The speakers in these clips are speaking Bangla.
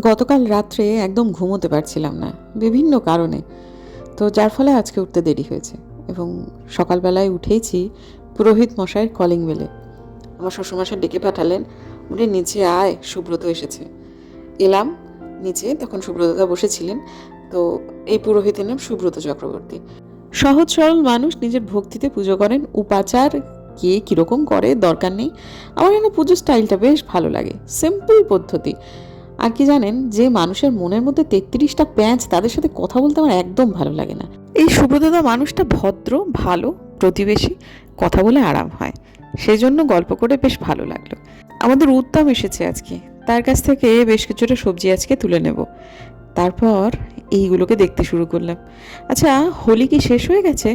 গতকাল রাত্রে একদম ঘুমোতে পারছিলাম না বিভিন্ন কারণে, তো যার ফলে আজকে উঠতে দেরি হয়েছে। এবং সকালবেলায় উঠেইছি পুরোহিত মশাইয়ের কলিং বেলে। আমার শ্বশুরমশাই ডেকে পাঠালেন, উনি নিচে আয়, সুব্রত এসেছে। এলাম নিচে, তখন সুব্রতদা বসেছিলেন। তো এই পুরোহিতের নাম সুব্রত চক্রবর্তী। সহজ সরল মানুষ, নিজের ভক্তিতে পুজো করেন। উপাচার কে কীরকম করে দরকার নেই। আমার এখানে পুজোর স্টাইলটা বেশ ভালো লাগে, সিম্পল পদ্ধতি। আর কি জানেন, যে মানুষের মনের মধ্যে 33টা প্যাঁচ, তাদের সাথে কথা বলতে আমার একদম ভালো লাগে না। এই সুব্রতদা মানুষটা ভদ্র, ভালো, প্রতিবেশী, কথা বলে আরাম হয়, সেই জন্য গল্প করে বেশ ভালো লাগলো। আমাদের উত্তম এসেছে আজকে, তার কাছ থেকে বেশ কিছুটা সবজি আজকে তুলে নেব। তারপর এইগুলোকে দেখতে শুরু করলাম। আচ্ছা, হোলি কি শেষ হয়ে গেছে?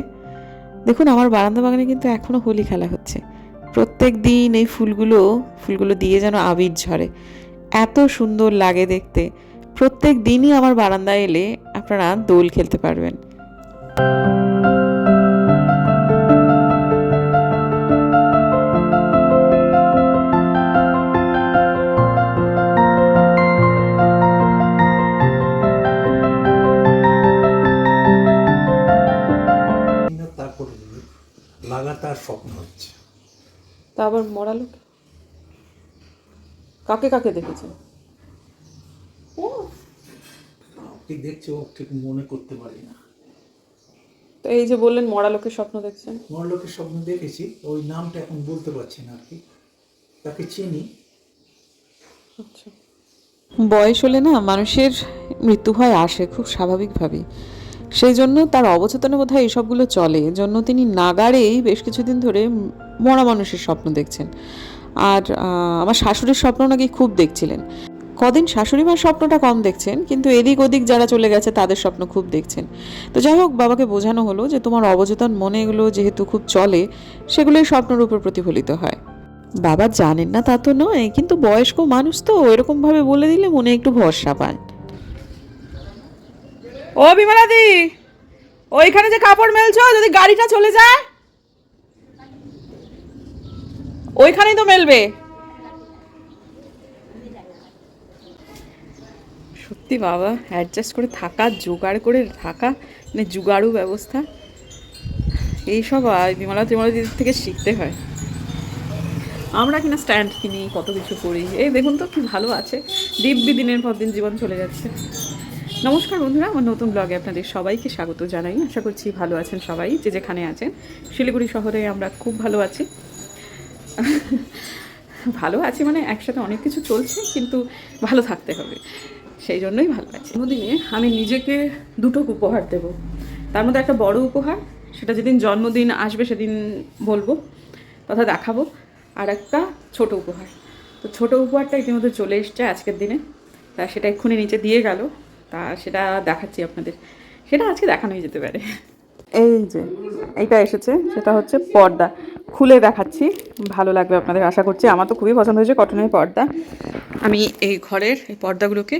দেখুন, আমার বারান্দা বাগানে কিন্তু এখনও হোলি খেলা হচ্ছে। প্রত্যেক দিন এই ফুলগুলো দিয়ে যেন আবির ঝরে, এত সুন্দর লাগে দেখতে। প্রত্যেক দিনই আমার বারান্দায় এলে আপনারা দোল খেলতে পারবেন। তারপর লাগাতার স্বপ্ন হচ্ছে। তা আবার মরা লোক কাকে কাকে দেখেছেন? কি দেখছে ও ঠিক মনে করতে পারি না। তো এই যে বললেন মরা লোকের স্বপ্ন দেখছেন। মরলোকের স্বপ্ন দেখেছি, ওই নামটা এখন বলতে পারছি না আর কি। তাকে চিনি। আচ্ছা, বয়স হলে না মানুষের মৃত্যু ভয় আসে খুব স্বাভাবিকভাবেই। সেই জন্য তার অবচেতনে বোধহয় এইসবগুলো চলে, জন্য তিনি নাগাড়েই বেশ কিছুদিন ধরে মরা মানুষের স্বপ্ন দেখছেন। আর আমার শাশুড়ির স্বপ্ন নাকি খুব দেখছিলেন। কদিন শাশুড়ি মার স্বপ্নটা কম দেখছেন, কিন্তু এদিক ওদিক যারা চলে গেছে তাদের স্বপ্ন খুব দেখছেন। তো যাই হোক, বাবাকে বোঝানো হলো যে তোমার অবচেতন মনে এগুলো যেহেতু খুব চলে, সেগুলোই স্বপ্নের উপর প্রতিফলিত হয়। বাবা জানেন না তা তো নয়, কিন্তু বয়স্ক মানুষ তো এরকমভাবে বলে দিলে মনে একটু ভরসা পায়। ও বিমলাদি, ওইখানে যে কাপড় মেলছো, যদি গাড়িটা চলে যায় ওইখানেই তো মেলবে। সত্যি বাবা, অ্যাডজাস্ট করে থাকা, জোগাড় করে থাকা, মানে জুগাড়ু ব্যবস্থা, এইসব বিমলা টিমলাদির থেকে শিখতে হয়। আমরা কিনা স্ট্যান্ড কিনি, কত কিছু করি, এই দেখুন তো কি ভালো আছে, দিব্যি দিনের পর দিন জীবন চলে যাচ্ছে। নমস্কার বন্ধুরা, আমার নতুন ব্লগে আপনাদের সবাইকে স্বাগত জানাই। আশা করছি ভালো আছেন সবাই, যে যেখানে আছেন। শিলিগুড়ি শহরে আমরা খুব ভালো আছি। ভালো আছি মানে একসাথে অনেক কিছু চলছে, কিন্তু ভালো থাকতে হবে, সেই জন্যই ভালো আছি। জন্মদিনে আমি নিজেকে দুটো উপহার দেব। তার মধ্যে একটা বড় উপহার, সেটা যেদিন জন্মদিন আসবে সেদিন বলবো, তথা দেখাবো। আর একটা ছোট উপহার। তো ছোট উপহারটা ইতিমধ্যে চলে এসছে আজকের দিনে, তা সেটা এক্ষুনি নিচে দিয়ে গেল, তা সেটা দেখাচ্ছি আপনাদের। সেটা আজকে দেখানোই যেতে পারে। এই যে এইটা এসেছে, সেটা হচ্ছে পর্দা। খুলে দেখাচ্ছি, ভালো লাগবে আপনাদের আশা করছি। আমার তো খুবই পছন্দ হয়েছে কটনের পর্দা। আমি এই ঘরের এই পর্দাগুলোকে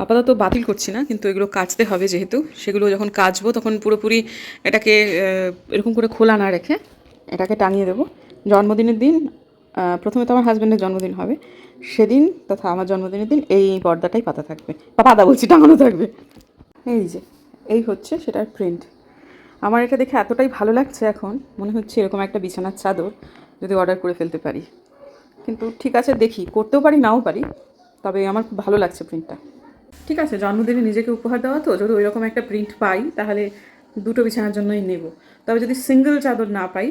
আপাতত বাতিল করছি না, কিন্তু এগুলো কাচতে হবে, যেহেতু সেগুলো যখন কাচবো তখন পুরোপুরি এটাকে এরকম করে খোলা না রেখে এটাকে টাঙিয়ে দেবো। জন্মদিনের দিন, প্রথমে তো আমার হাজব্যান্ডের জন্মদিন হবে, সেদিন তথা আমার জন্মদিনের দিন এই পর্দাটাই পাতা থাকবে, বা পাতা বলছি, টাঙানো থাকবে। এই যে এই হচ্ছে সেটার প্রিন্ট। আমার এটা দেখে এতটাই ভালো লাগছে, এখন মনে হচ্ছে এরকম একটা বিছানার চাদর যদি অর্ডার করে ফেলতে পারি। কিন্তু ঠিক আছে, দেখি, করতেও পারি নাও পারি, তবে আমার খুব ভালো লাগছে প্রিন্টটা। ঠিক আছে, জন্মদিনে নিজেকে উপহার দেওয়া তো, যদি ওইরকম একটা প্রিন্ট পাই তাহলে দুটো বিছানার জন্যই নেব। তবে যদি সিঙ্গেল চাদর না পাই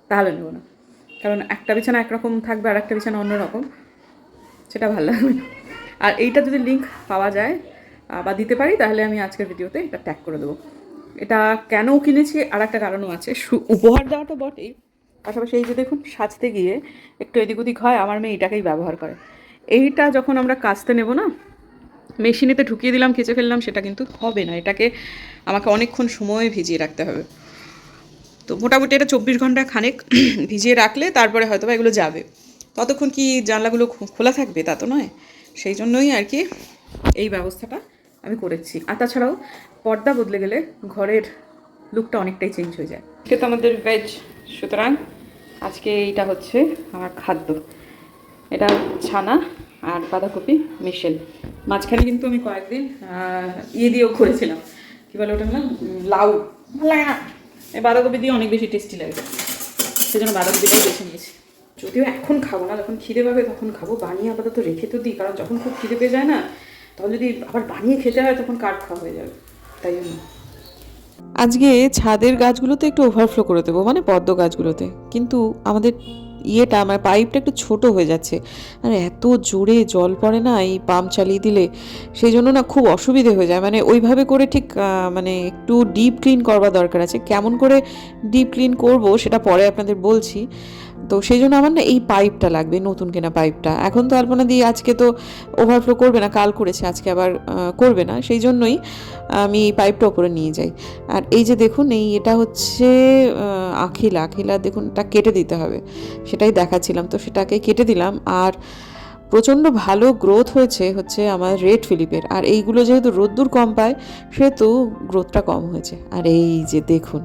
তাহলে নেব না, কারণ একটা বিছানা একরকম থাকবে আর একটা বিছানা অন্যরকম, সেটা ভালো লাগবে না। আর এইটা যদি লিঙ্ক পাওয়া যায় বা দিতে পারি, তাহলে আমি আজকের ভিডিওতে এটা ট্যাগ করে দেবো। এটা কেন কিনেছি আর একটা কারণও আছে, উপহার দেওয়াটা বটেই, পাশাপাশি এই যে দেখুন, সাজতে গিয়ে একটু এদিক ওদিক হয়, আমার মেয়ে এটাকেই ব্যবহার করে। এইটা যখন আমরা কাচতে নেব না, মেশিনেতে ঢুকিয়ে দিলাম, কেচে ফেললাম, সেটা কিন্তু হবে না। এটাকে আমাকে অনেকক্ষণ সময় ভিজিয়ে রাখতে হবে। তো মোটামুটি এটা 24 ঘন্টা খানেক ভিজিয়ে রাখলে তারপরে হয়তো বা এগুলো যাবে। ততক্ষণ কি জানলাগুলো খোলা থাকবে? তা তো নয়। সেই জন্যই আর কি এই ব্যবস্থাটা আমি করেছি। আর তাছাড়াও পর্দা বদলে গেলে ঘরের লুকটা অনেকটাই চেঞ্জ হয়ে যায়। আজকে তো আমাদের ভেজ, সুতরাং আজকে এইটা হচ্ছে আমার খাদ্য। এটা ছানা আর বাঁধাকপি মিশেল। মাঝখানে কিন্তু আমি কয়েকদিন দিয়েও করেছিলাম, কী বলে ওটা না, লাউ। ভালো লাগে না, এই বাঁধাকপি দিয়ে অনেক বেশি টেস্টি লাগে, সেই জন্য বাঁধাকপিটাই বেছে নিয়েছি। যদিও এখন খাবো না, যখন খিদে পাবে তখন খাবো। বানিয়ে আপাতত রেখে তো দিই, কারণ যখন খুব খিদে পেয়ে যায় না, তখন যদি আবার বানিয়ে খেতে হয় তখন কাঠ খাওয়া হয়ে যাবে, তাই জন্য। আজকে ছাদের গাছগুলোতে একটু ওভারফ্লো করে দেবো, মানে পদ্ম গাছগুলোতে, কিন্তু আমাদের মানে পাইপটা একটু ছোট হয়ে যাচ্ছে, আর এত জোরে জল পড়ে না এই পাম্প চালিয়ে দিলে, সেই জন্য না খুব অসুবিধে হয়ে যায়। মানে ওইভাবে করে ঠিক মানে একটু ডিপ ক্লিন করবার দরকার আছে। কেমন করে ডিপ ক্লিন করব সেটা পরে আপনাদের বলছি। তো সেই জন্য আমার না এই পাইপটা লাগবে, নতুন কেনা পাইপটা। এখন তো আলপনা দিয়ে আজকে তো ওভারফ্লো করবে না, কাল করেছে, আজকে আবার করবে না, সেই জন্যই আমি এই পাইপটা ওপরে নিয়ে যাই। আর এই যে দেখুন, এটা হচ্ছে আখিলা দেখুন, এটা কেটে দিতে হবে, সেটাই দেখাচ্ছিলাম, তো সেটাকে কেটে দিলাম। আর প্রচণ্ড ভালো গ্রোথ হচ্ছে আমার রেড ফিলিপের, আর এইগুলো যেহেতু রোদ্দুর কম পায় সেহেতু গ্রোথটা কম হয়েছে। আর এই যে দেখুন,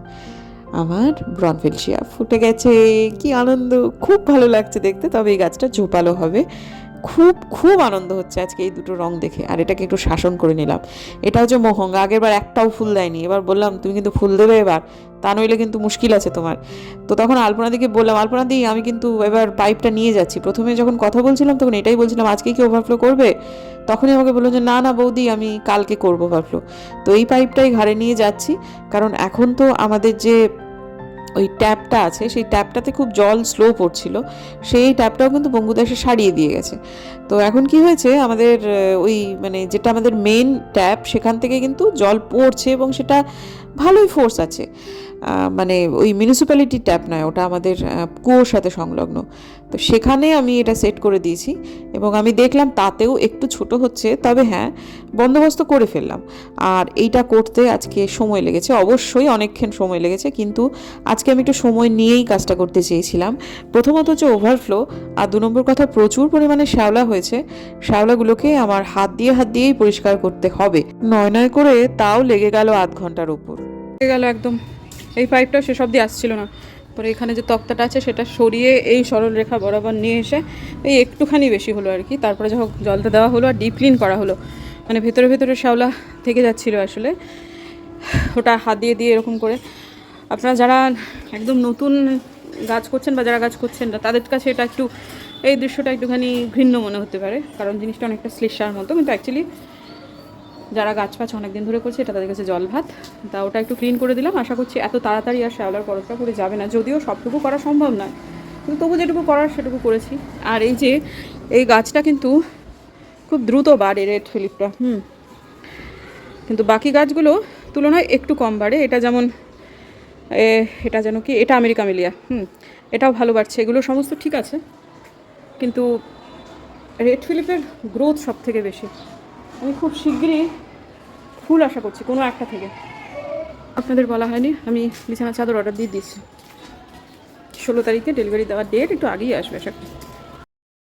আমার ব্রনফেলশিয়া ফুটে গেছে, কি আনন্দ, খুব ভালো লাগছে দেখতে। তবে এই গাছটা ঝোপালো হবে, খুব খুব আনন্দ হচ্ছে আজকে এই দুটো রং দেখে। আর এটাকে একটু শাসন করে নিলাম। এটা হচ্ছে মোহঙ্গ, আগের বার একটাও ফুল দেয়নি, এবার বললাম তুমি কিন্তু ফুল দেবে এবার, তা নইলে কিন্তু মুশকিল আছে তোমার। তো তখন আলপনাদিকে বললাম, আলপনাদি আমি কিন্তু এবার পাইপটা নিয়ে যাচ্ছি। প্রথমে যখন কথা বলছিলাম তখন এটাই বলছিলাম আজকে কি ওভারফ্লো করবে, তখনই আমাকে বললো যে না না বৌদি, আমি কালকে করবো ওভারফ্লো। তো এই পাইপটাই ঘাড়ে নিয়ে যাচ্ছি, কারণ এখন তো আমাদের যে ওই ট্যাপটা আছে সেই ট্যাপটাতে খুব জল স্লো পড়ছিল, সেই ট্যাপটাও কিন্তু বঙ্গুদা এসে সারিয়ে দিয়ে গেছে। তো এখন কি হয়েছে, আমাদের ওই মানে যেটা আমাদের মেন ট্যাপ সেখান থেকে কিন্তু জল পড়ছে, এবং সেটা ভালোই ফোর্স আছে। মানে ওই মিউনিসিপ্যালিটি ট্যাপ নয়, ওটা আমাদের কুয়োর সাথে সংলগ্ন। তো সেখানে আমি এটা সেট করে দিয়েছি, এবং আমি দেখলাম তাতেও একটু ছোট হচ্ছে, তবে হ্যাঁ বন্দোবস্ত করে ফেললাম। আর এইটা করতে আজকে সময় লেগেছে, অবশ্যই অনেকক্ষণ সময় লেগেছে, কিন্তু আজকে আমি একটু সময় নিয়েই কাজটা করতে চেয়েছিলাম। প্রথমত হচ্ছে ওভারফ্লো, আর 2 নম্বর কথা প্রচুর পরিমাণে শ্যাওলা হয়েছে। শ্যাওলাগুলোকে আমার হাত দিয়েই পরিষ্কার করতে হবে। নয় করে তাও লেগে গেল আধ ঘন্টার উপর, লেগে গেল একদম। এই পাইপটা সেসব দিয়ে আসছিল না, পরে এখানে যে তক্তাটা আছে সেটা সরিয়ে এই সরল রেখা বরাবর নিয়ে এসে এই একটুখানি বেশি হলো আর কি। তারপরে যখন জলটা দেওয়া হলো আর ডিপ ক্লিন করা হলো, মানে ভেতরে ভেতরে শ্যাওলা থেকে যাচ্ছিলো আসলে, ওটা হাত দিয়ে এরকম করে। আপনারা যারা একদম নতুন গাছ করছেন বা যারা গাছ করছেন না, তাদের কাছে এটা একটু, এই দৃশ্যটা একটুখানি ঘৃণ্য মনে হতে পারে, কারণ জিনিসটা অনেকটা শ্লেষার মতো, কিন্তু অ্যাকচুয়ালি যারা গাছ অনেকদিন ধরে করছে এটা তাদের কাছে জল ভাত। তা ওটা একটু ক্লিন করে দিলাম, আশা করছি এত তাড়াতাড়ি আর শ্যাওলার পরশটা পড়ে যাবে না, যদিও সবটুকু করা সম্ভব নয়, কিন্তু তবু যেটুকু করার সেটুকু করেছি। আর এই যে এই গাছটা কিন্তু খুব দ্রুত বাড়ে, রেড ফিলিপটা, কিন্তু বাকি গাছগুলো তুলনায় একটু কম বাড়ে। এটা যেমন এটা যেন কি, এটা আমেরিকা মিলিয়া, এটাও ভালো বাড়ছে, এগুলো সমস্ত ঠিক আছে, কিন্তু রেড ফিলিপের গ্রোথ সব থেকে বেশি। আমি খুব শিগগিরই ফুল আশা করছি কোনো একটা থেকে। আপনাদের বলা হয়নি, আমি বিছানা চাদর অর্ডার দিয়ে দিয়েছি, 16 তারিখে ডেলিভারি দেওয়ার ডেট, একটু আগেই আসবে আশা করি।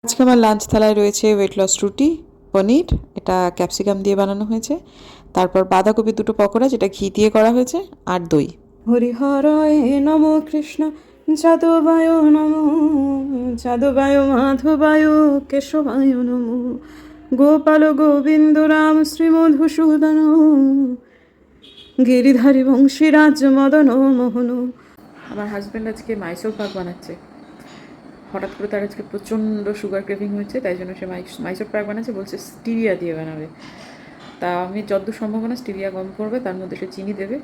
আজকে আমার লাঞ্চ থালায় রয়েছে ওয়েট লস রুটি, পনির, এটা ক্যাপসিকাম দিয়ে বানানো হয়েছে, তারপর বাঁধাকপি 2টো পকোড়া যেটা ঘি দিয়ে করা হয়েছে, আর দই। হরিহরায় নমো কৃষ্ণ যাদবায় নমো, যাদবায় মাধবায় কেশবায় নমো, গোপাল গোবিন্দ রাম শ্রীমধুসূদন, গিরিধারী বংশীরাজ মদন মোহন। আমার হাজব্যান্ড আজকে মাইসোর পাক বানাচ্ছে, হঠাৎ করে তার আজকে প্রচণ্ড সুগার ক্রেভিং হয়েছে, তাই জন্য সে মাইসোর পাক বানাচ্ছে, বলছে স্টিভিয়া দিয়ে বানাবে। তা আমি যতদূর সম্ভাবনা স্টিভিয়া গরম করবে, তার মধ্যে সে চিনি দেবে,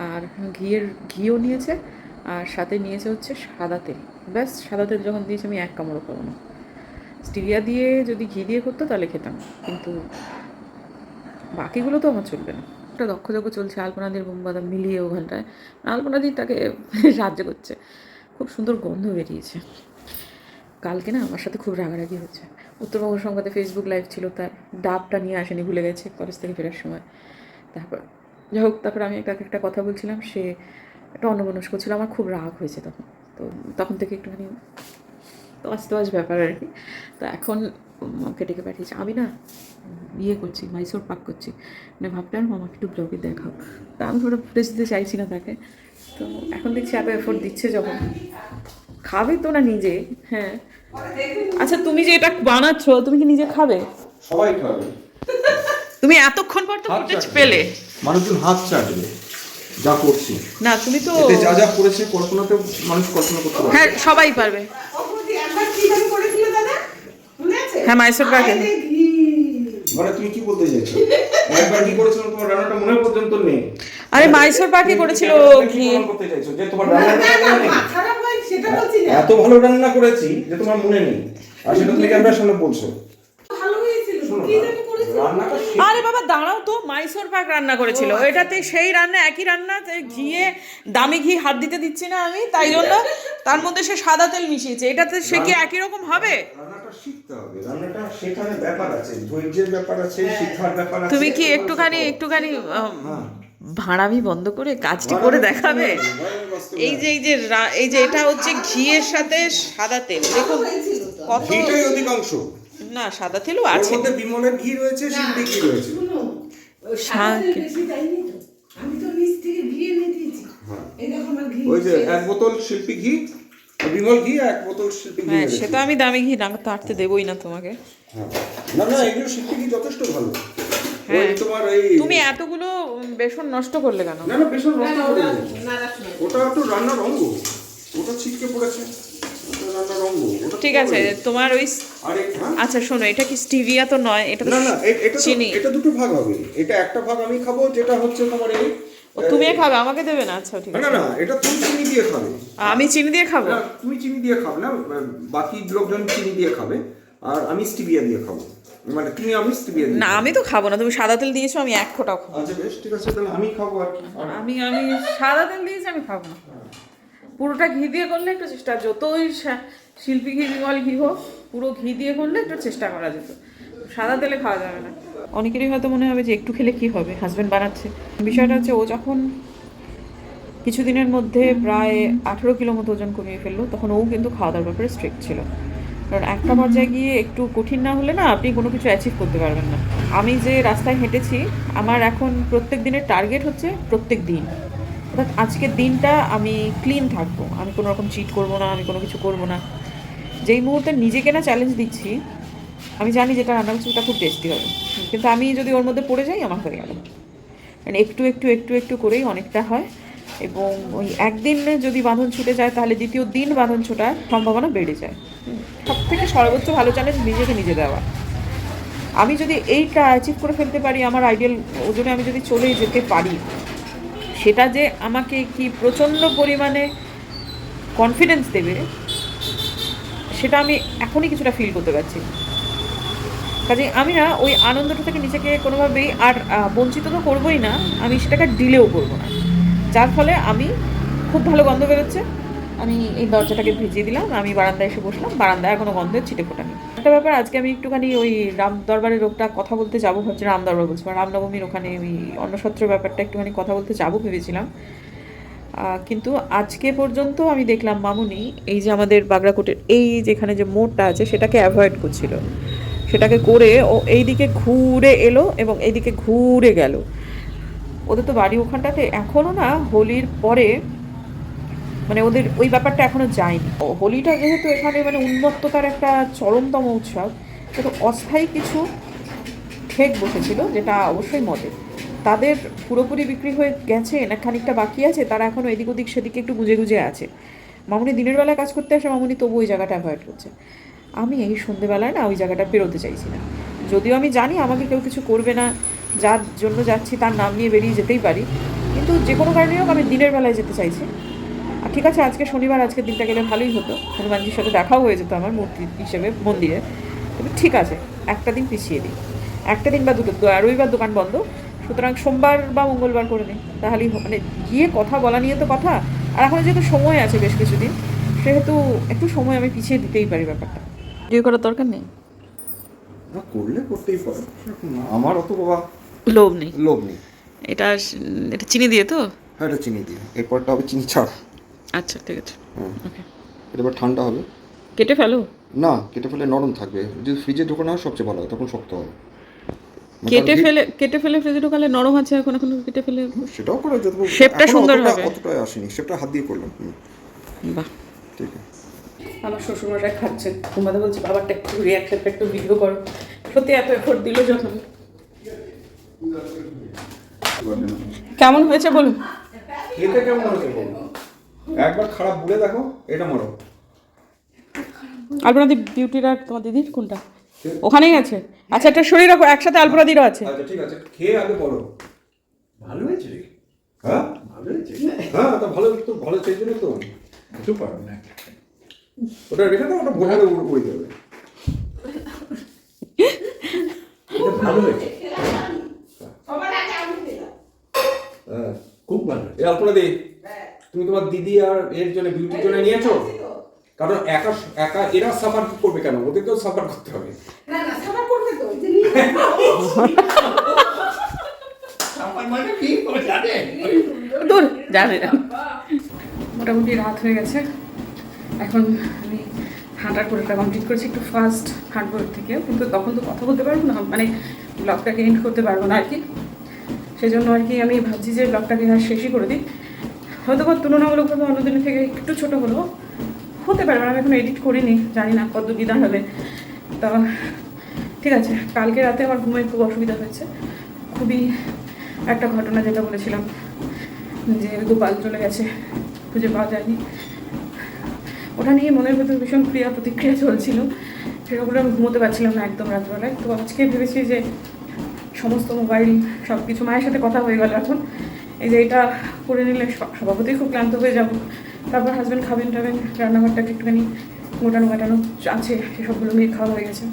আর ঘিও নিয়েছে, আর সাথে নিয়েছে হচ্ছে সাদা তেল। ব্যাস, সাদা তেল যখন দিয়েছে আমি 1 কামড়ও খাবো না। স্টিভিয়া দিয়ে যদি ঘি দিয়ে করতো তাহলে খেতাম, কিন্তু বাকিগুলো তো আমার চলবে না। একটা দক্ষযজ্ঞ চলছে আলপনাদির বোমবাদাম মিলিয়ে ওখানটায়, আলপনাদি তাকে সাহায্য করছে, খুব সুন্দর গন্ধ বেরিয়েছে। কালকে না আমার সাথে খুব রাগারাগি হচ্ছে। উত্তরবঙ্গ সংবাদে ফেসবুক লাইভ ছিল, তার ডাবটা নিয়ে আসেনি, ভুলে গেছে কলেজ থেকে ফেরার সময়। তারপর যাই হোক, তারপর আমি একটা কথা বলছিলাম, সে একটা অন্যমনস্ক ছিল, আমার খুব রাগ হয়েছে তখন থেকে একটুখানি তস ব্যাপার আর কি। তো এখন মাকে ডেকে পাঠিয়েছে, আমি না করছি, মাইসোর পাক করছি, মানে ভাবলাম আমাকে একটু ব্লগে দেখাও। তা আমি ওটা ফুটেজ দিতে চাইছি না তাকে, তো এখন দেখছি এত এফোর্ট দিচ্ছে যখন, খাবে তো না নিজে? হ্যাঁ। আচ্ছা তুমি যে এটা বানাচ্ছ তুমি কি নিজে খাবে? সবাই খাবে। তুমি এতক্ষণ পর তো হাত ফুটেজ চাটবে। পেলে। মানুষজন হাত চাটবে যা করছি। না তুমি তো এতে যা যা করেছে কল্পনাতে মানুষ কল্পনা করতে পারে। হ্যাঁ সবাই পারবে। হ্যাঁ মাইসোর পাকে। মানে তুমি কি বলতে চাইছো? একবার কি করেছিল তোমার রান্নাটা মনে পর্যন্ত নেই। আরে মাইসোর পাকে করেছিল ঘি। কি করতে চাইছো যে তোমার রান্নাটা মনে নেই? এত ভালো রান্না করেছি যে তোমার মনে নেই। আর সেটা তুমি ক্যামেরার সামনে বলছো। রান্নাটা আরে বাবা দাঁড়াও তো, মাইসোর পাক রান্না করেছিল, এটাতে সেই রান্না একই রান্না, ঘিয়ে দামি ঘি হাত দিতে দিচ্ছি না আমি, তাই জন্য তার মধ্যে সে সাদা তেল মিশিয়েছে, এটাতে সে কি একই রকম হবে? রান্নাটা শিখতে হবে। রান্নাটা শেখার ব্যাপার আছে, ধৈর্যের ব্যাপার আছে, শিক্ষার ব্যাপার আছে। তুমি কি একটুখানি ভাড়ামি বন্ধ করে কাজটি করে দেখাবে? এই যে এটা হচ্ছে ঘিয়ের সাথে সাদা তেল, দেখুন কত। ঘিটাই অধিকাংশ। না সাদা তেলও এর আছে। মধ্যে বিমলের ঘি রয়েছে, শিল্পী ঘি রয়েছে। আমি তো নিচ থেকে ঘি এনে দিয়েছি। এই দেখো আমার ঘি। ওই যে এক বোতল শিল্পী ঘি, বিমল ঘি, এক বোতল শিল্পী ঘি। হ্যাঁ সে তো আমি দামি ঘি না তো আটতে দেবই না তোমাকে। হ্যাঁ। না না, এগুলো শিল্পী ঘি যথেষ্ট ভালো। হ্যাঁ। ওই তোমার এই তুমি এতগুলো বেসন নষ্ট করলে কেন? না না, বেসন নষ্ট করে দিই। না রাখো। ওটা একটু রান্নার অঙ্গ, ওটা ছিটকে পড়েছে, ওটা রান্নার অঙ্গ। ওটা ঠিক আছে তোমার ওই আরে হ্যাঁ, আচ্ছা শোনো, এটা কি স্টিভিয়া তো নয়, এটা তো না না, এটা চিনি। এটা দুটো ভাগ হবে। এটা একটা ভাগ আমি খাবো, যেটা হচ্ছে তোমার এই ও তুমি খাবে, আমাকে দেবে না? আচ্ছা ঠিক না আছে। না, এটা তুমি চিনি দিয়ে খাবে। আমি চিনি দিয়ে খাবো? না, তুমি চিনি দিয়ে খাবে না, বাকি লোকজন চিনি দিয়ে খাবে, আর আমি স্টিভিয়া দিয়ে খাবো। মানে তুমি আমি স্টিভিয়া দিয়ে না আমি তো খাবো না, তুমি সাদা তেল দিয়েছো, আমি এক ফোঁটাও খাবো না। আচ্ছা বেশ, ঠিক আছে, তাহলে আমি খাবো আর কি। আমি সাদা তেল দিয়েছি, আমি খাবো না। পুরোটা ঘি দিয়ে করলে একটু চেষ্টা, যতই শিল্পী ঘি বিমল ঘি হোক, পুরো ঘি দিয়ে করলে একটু চেষ্টা করা যেত, সাদা তেলে খাওয়া যাবে না। অনেকেরই হয়তো মনে হবে যে একটু খেলে কি হবে, হাজব্যান্ড বানাচ্ছে। বিষয়টা হচ্ছে ও যখন কিছুদিনের মধ্যে প্রায় 18 কিলো মতো ওজন কমিয়ে ফেললো, তখন ও কিন্তু খাওয়া দাওয়ার ব্যাপারে স্ট্রিক্ট ছিল। কারণ একটা পর্যায়ে গিয়ে একটু কঠিন না হলে না আপনি কোনো কিছু অ্যাচিভ করতে পারবেন না। আমি যে রাস্তায় হেঁটেছি, আমার এখন প্রত্যেক দিনের টার্গেট হচ্ছে প্রত্যেক দিন, অর্থাৎ আজকের দিনটা আমি ক্লিন থাকবো, আমি কোনো রকম চিট করবো না, আমি কোনো কিছু করবো না। যেই মুহূর্তে নিজেকে না চ্যালেঞ্জ দিচ্ছি, আমি জানি যেটা রান্না করছি ওটা খুব টেস্টি হবে, কিন্তু আমি যদি ওর মধ্যে পড়ে যাই আমার হয়ে গেল। মানে একটু একটু একটু একটু করেই অনেকটা হয়, এবং ওই একদিনে যদি বাঁধন ছুটে যায় তাহলে দ্বিতীয় দিন বাঁধন ছোটার সম্ভাবনা বেড়ে যায়। সব থেকে সর্বোচ্চ ভালো চ্যালেঞ্জ নিজেকে নিজে দেওয়া। আমি যদি এইটা অ্যাচিভ করে ফেলতে পারি, আমার আইডিয়াল ওজনে আমি যদি চলে যেতে পারি, সেটা যে আমাকে কি প্রচণ্ড পরিমাণে কনফিডেন্স দেবে, সেটা আমি এখনই কিছুটা ফিল করতে পারছি। কাজে আমি না ওই আনন্দটা থেকে নিজেকে কোনোভাবেই আর বঞ্চিত তো করবোই না, আমি সেটাকে ডিলেও করবো না, যার ফলে আমি খুব ভালো গন্ধ বেরোচ্ছে। আমি এই দরজাটাকে ভিজিয়ে দিলাম, আমি বারান্দায় এসে বসলাম, বারান্দায় কোনো গন্ধের ছিটে ফোটা নেই। একটা ব্যাপার, আজকে আমি একটুখানি ওই রাম দরবারের লোকটা কথা বলতে যাবো ভাবছি, রাম দরবার বলছি, রামনবমীর ওখানে ওই অন্নসত্রের ব্যাপারটা একটুখানি কথা বলতে যাবো ভেবেছিলাম। কিন্তু আজকে পর্যন্ত আমি দেখলাম মামুনি এই যে আমাদের বাগড়াকোটের এই যেখানে যে মোড়টা আছে সেটাকে অ্যাভয়েড করছিল, সেটাকে করে ও এইদিকে ঘুরে এলো এবং এইদিকে ঘুরে গেল। ওদের তো বাড়ি ওখানটাতে এখনও না হোলির পরে, মানে ওদের ওই ব্যাপারটা এখনও যায়নি। হোলিটা যেহেতু এখানে মানে উন্মত্ততার একটা চরমতম উৎসব, কিন্তু অস্থায়ী কিছু ঠেক বসেছিল, যেটা অবশ্যই মদের। তাদের পুরোপুরি বিক্রি হয়ে গেছে না খানিকটা বাকি আছে, তারা এখনও এদিক ওদিক সেদিকে একটু গুজে গুজে আছে। মামুনি দিনের বেলায় কাজ করতে আসে, মামুনি তবু ওই জায়গাটা অ্যাভয়েড করছে। আমি এই সন্ধেবেলায় না ওই জায়গাটা পেরোতে চাইছি না, যদিও আমি জানি আমাকে কেউ কিছু করবে না, যার জন্য যাচ্ছি তার নাম নিয়ে বেরিয়ে যেতেই পারি, কিন্তু যে কোনো কারণেই হোক আমি দিনের বেলায় যেতে চাইছি। আর ঠিক আছে, আজকে শনিবার, আজকের দিনটা গেলে ভালোই হতো, হনুমানজির সাথে দেখাও হয়ে যেত আমার মূর্তি হিসেবে মন্দিরে। কিন্তু ঠিক আছে, একটা দিন পিছিয়ে দিই, একটা দিন বা দুটো, রবিবার দোকান বন্ধ, সুতরাং সোমবার বা মঙ্গলবার করে নিই, তাহলেই মানে গিয়ে কথা বলা নিয়ে তো কথা। আর এখন যেহেতু সময় আছে বেশ কিছুদিন, সেহেতু একটু সময় আমি পিছিয়ে দিতেই পারি ব্যাপারটা, ভিডিও করার দরকার নেই। না করলে করতেই পারো, আমার অত বাবা লোভ নেই। লোভ নেই। এটা এটা চিনি দিয়ে তো? হ্যাঁ, এটা চিনি দিয়ে, এরপরটা হবে চিনি ছাড়া। আচ্ছা ঠিক আছে, হ্যাঁ, ওকে। এটা এবার ঠান্ডা হবে। কেটে ফেলো? না, কেটে ফেলে নরম থাকবে, যদি ফ্রিজে ঢোকানো হয় সবচেয়ে ভালো হয়, তখন শক্ত হবে। কেটে ফেলে ফ্রিজে ঢোকালে নরম আছে, এখন এখন কেটে ফেলে সেটাও করা যেত, শেপটা সুন্দর হবে। অতটা আসেনি, শেপটা হাত দিয়ে করলাম। বাহ, ঠিক আছে। আমার শ্বশুরমশাই খাচ্ছেন, তোমাদের বলছি বাবারটা একটু রিয়াকশনটা একটু ভিডিও করো। সত্যি এত এফোর্ট দিল যখন। কেমন হয়েছে বলুন? খেতে কেমন হয়েছে বলো? একবার খারাপ বলে দেখো, এটা মারো। আলপনাদি বিউটির আর তোমার দিদির কোনটা? ওখানেই আছে। আচ্ছা, একটা শরীর রাখো, একসাথে আলপনাদিরও আছে। আচ্ছা ঠিক আছে, খেয়ে আগে বলো। ভালো হয়েছে রে, হ্যাঁ ভালো হয়েছে। হ্যাঁ, তো ভালো, তো ভালো সেই জন্য তো কিছু পারবে না। ওটা রেখে দাও, ওটা ভোরে উড়ে যাবে। এটা ভালো হয়েছে, হ্যাঁ, খুব ভালো হয়েছে। এই আলপনা দি, তুমি তোমার দিদি আর এর জন্য বিউটির জন্য নিয়েছো? কারণ একা একা এরা সাফার করবে কেন? ওদেরকেও সাফার করতে হবে। না না সবার করবে তো, যে নিয়ে আমার মানে কি ও জানে? দূর জানে না। মোটামুটি রাত হয়ে গেছে, এখন আমি হাঁটার পুরোটা কমপ্লিট করেছি। একটু ফাস্ট হাঁটবো এর থেকে, কিন্তু তখন তো কথা বলতে পারবো না, মানে ব্লগটাকে এন্ড করতে পারবো না আর কি। সেই জন্য আর কি আমি ভাবছি যে ব্লগটাকে আর শেষই করে দিই। হয়তো বা তুলনামূলকভাবে অন্যদিনের থেকে একটু ছোটো হলেও হতে পারে, আমি এখন এডিট করিনি, জানি না কত বিধান হবে। তা ঠিক আছে, কালকে রাতে আমার ঘুমে খুব অসুবিধা হয়েছে। খুবই একটা ঘটনা, যেটা বলেছিলাম যে গোপাল চলে গেছে, খুঁজে পাওয়া যায়নি, ওটা নিয়ে মনের ভেতর ভীষণ ক্রিয়া প্রতিক্রিয়া চলছিল। সেরকম আমি ঘুমোতে পারছিলাম না একদম রাত্রবেলায়। তো আজকে ভেবেছি যে সমস্ত মোবাইল সব কিছু, মায়ের সাথে কথা হয়ে গেল এখন, এই যে এটা করে নিলে স্বভাবতই খুব ক্লান্ত হয়ে যাব। তারপর হাজব্যান্ড খাবেন টাবেন, রান্নাঘরটাকে একটুখানি গোটানো গাটানো আছে, সেসবগুলো মেয়ে খাওয়া হয়ে গেছে,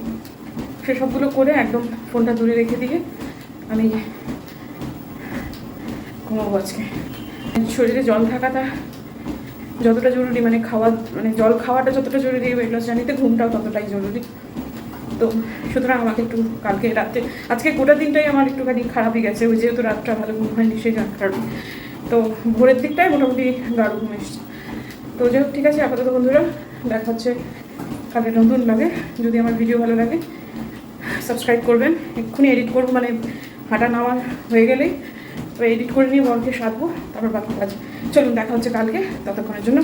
সেসবগুলো করে একদম ফোনটা দূরে রেখে দিয়ে আমি ঘুমাবো আজকে। শরীরে জল থাকাটা যতটা জরুরি, মানে খাওয়া, মানে জল খাওয়াটা যতটা জরুরি ওয়েট লস জার্নিতে, ঘুমটাও ততটাই জরুরি। তো সুতরাং আমাকে একটু কালকে রাতে, আজকে গোটা দিনটাই আমার একটুখানি খারাপই গেছে, ওই যেহেতু রাতটা ভালো ঘুম হয়নি সেই কারণে। তো ভোরের দিকটাই মোটামুটি গাঢ় ঘুম এসছে। তো যাই হোক, ঠিক আছে আপাতত বন্ধুরা, দেখা হচ্ছে কালকে নতুন লাগে। যদি আমার ভিডিও ভালো লাগে সাবস্ক্রাইব করবেন। এক্ষুনি এডিট করবো, মানে হাঁটা নেওয়া হয়ে গেলেই এডিট করে নিয়ে বরকে সাধবো, তারপর বাকি কাজ। চলুন দেখা হচ্ছে কালকে, ততক্ষণের জন্য